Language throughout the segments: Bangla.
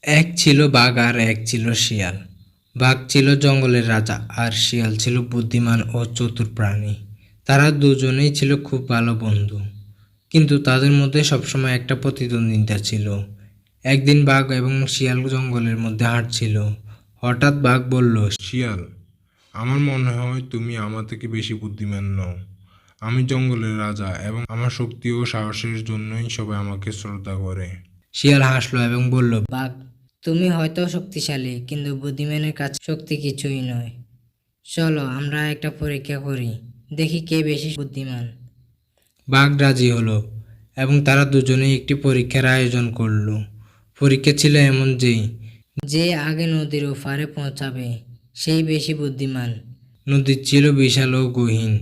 এক ছিল বাঘ আর এক ছিল শিয়াল। বাঘ ছিল জঙ্গলের রাজা আর শিয়াল ছিল বুদ্ধিমান ও চতুর প্রাণী। তারা দুজনেই ছিল খুব ভালো বন্ধু, কিন্তু তাদের মধ্যে সবসময় একটা প্রতিদ্বন্দ্বিতা ছিল। একদিন বাঘ এবং শিয়াল জঙ্গলের মধ্যে হাঁটছিল। হঠাৎ বাঘ বলল, শিয়াল, আমার মনে হয় তুমি আমার থেকে বেশি বুদ্ধিমান নও। আমি জঙ্গলের রাজা এবং আমার শক্তি ও সাহসের জন্যই সবাই আমাকে শ্রদ্ধা করে। শিয়াল হাসলো এবং বলল, বাঘ, তুমি হয়তো শক্তিশালী, কিন্তু বুদ্ধিমানের কাছে শক্তি কিছুই নয়। চলো আমরা একটা পরীক্ষা করি, দেখি কে বেশি বুদ্ধিমান। বাঘ রাজি হলো এবং তারা দুজনেই একটি পরীক্ষার আয়োজন করলো। পরীক্ষা ছিল এমন যে আগে নদীর ওপারে পৌঁছাবে সেই বেশি বুদ্ধিমান। নদী ছিল বিশাল ও গহীন,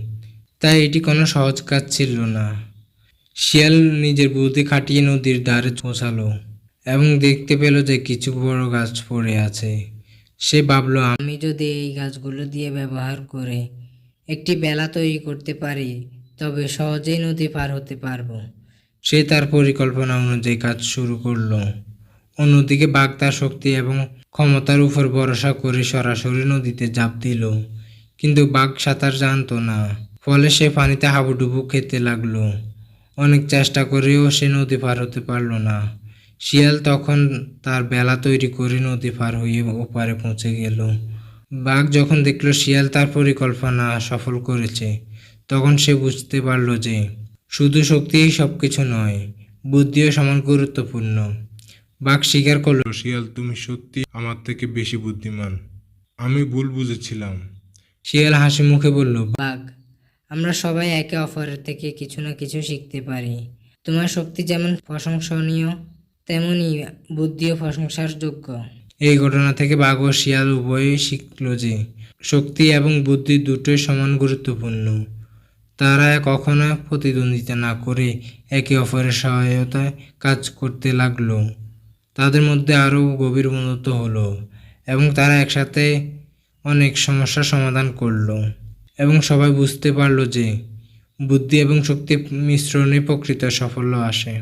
তাই এটি কোনো সহজ কাজ ছিল না। শিয়াল নিজের বুদ্ধি খাটিয়ে নদীর ধারে পৌঁছালো এবং দেখতে পেল যে কিছু বড় গাছ পড়ে আছে। সে ভাবল, আমি যদি এই গাছগুলো দিয়ে ব্যবহার করে একটি বেলা তৈরি করতে পারি, তবে সহজেই নদী পার হতে পারবো। সে তার পরিকল্পনা অনুযায়ী কাজ শুরু করলো। অন্যদিকে বাঘ তার শক্তি এবং ক্ষমতার উপর ভরসা করে সরাসরি নদীতে ঝাঁপ দিল, কিন্তু বাঘ সাঁতার জানতো না, ফলে সে পানিতে হাবুডুবু খেতে লাগলো। অনেক চেষ্টা করেও সে নদী পার হতে পারল না। শিয়াল তখন তার বেলা তৈরি করে নদী পার হয়ে ওপারে পৌঁছে গেল। বাঘ যখন দেখলো শিয়াল তার পরিকল্পনা সফল করেছে, তখন সে বুঝতে পারল যে শুধু শক্তিই সবকিছু নয়, বুদ্ধিও সমান গুরুত্বপূর্ণ। বাঘ স্বীকার করল, শিয়াল, তুমি সত্যি আমার থেকে বেশি বুদ্ধিমান। আমি ভুল বুঝেছিলাম। শিয়াল হাসি মুখে বলল, বাঘ, আমরা সবাই একে অপরের থেকে কিছু না কিছু শিখতে পারি। তোমার শক্তি যেমন প্রশংসনীয়, তেমনি বুদ্ধিও প্রশংসার যোগ্য। এই ঘটনা থেকে বাঘ ও শিয়াল উভয়ই শিখল যে শক্তি এবং বুদ্ধি দুটোই সমান গুরুত্বপূর্ণ। তারা কখনো প্রতিদ্বন্দ্বিতা না করে একে অপরের সহায়তায় কাজ করতে লাগলো। তাদের মধ্যে আরও গভীর বন্ধুত্ব হলো এবং তারা একসাথে অনেক সমস্যার সমাধান করলো। এবং সবাই বুঝতে পারলো যে বুদ্ধি এবং শক্তির মিশ্রণে প্রকৃত সাফল্য আসে।